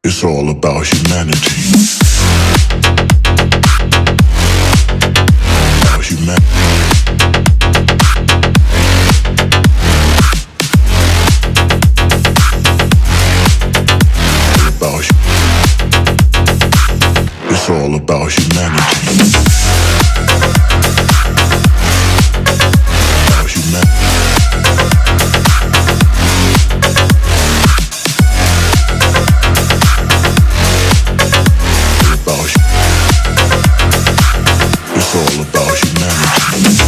It's all about humanity. About humanity. It's all about humanity. About humanity. It's all about humanity.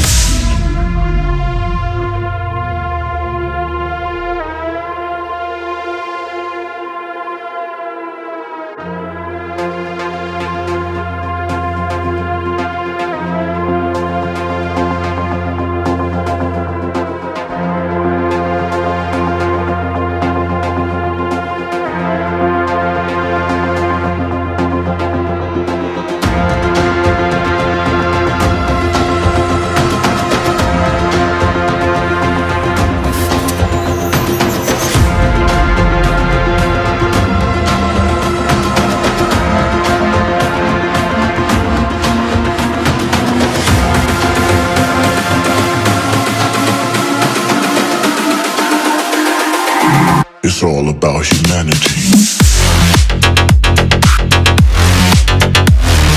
It's all about humanity.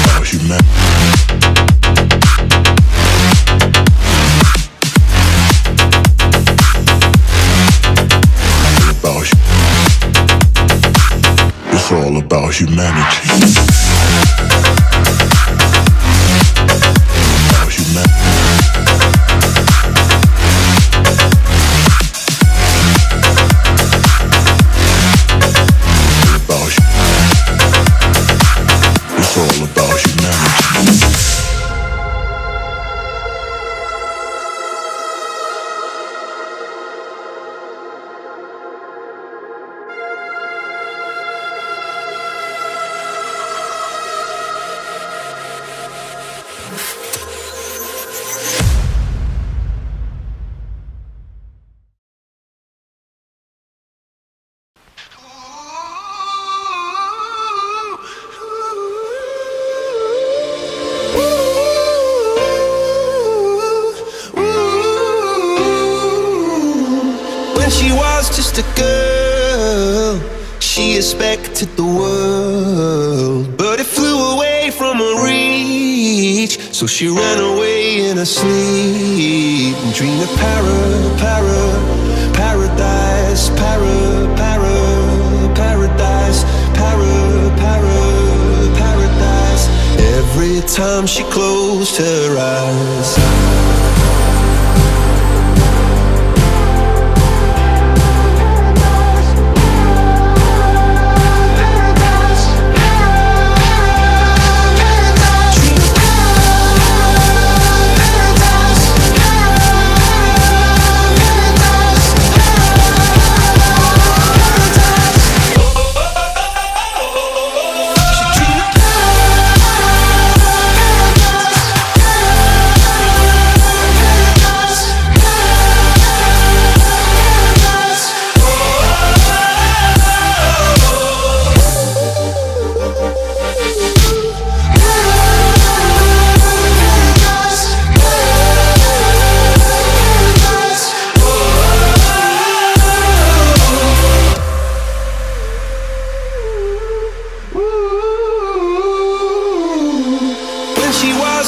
About humanity. It's all about humanity. About humanity. It's all about humanity. She was just a girl, she expected the world, but it flew away from her reach. So she ran away in her sleep and dreamed of paradise, paradise, paradise. Every time she closed her eyes,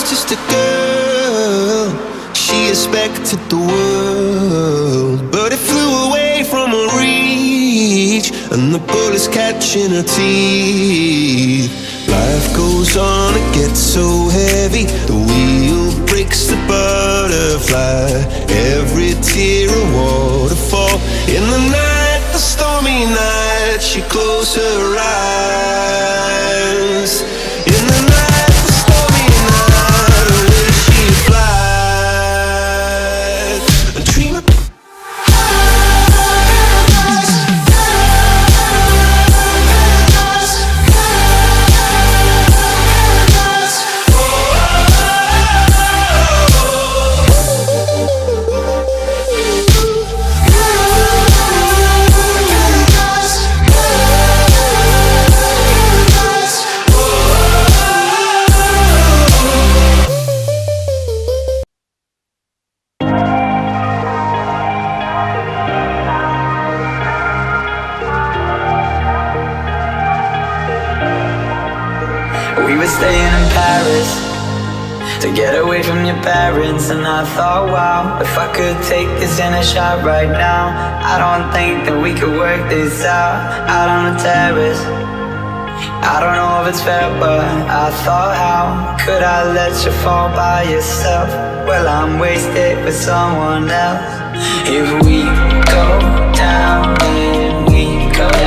just a girl, she expected the world, but it flew away from her reach, and the bullets catching her teeth. Life goes on, it gets so heavy, the wheel breaks the butterfly. Every tear a waterfall. In the night, the stormy night, she closed her eyes. In the night, We were staying in Paris to get away from your parents, and I thought, wow, if I could take this in a shot right now, I don't think that we could work this out on the terrace. I don't know if it's fair, but I thought, how could I let you fall by yourself? Well, I'm wasted with someone else. If we go down, then we go down.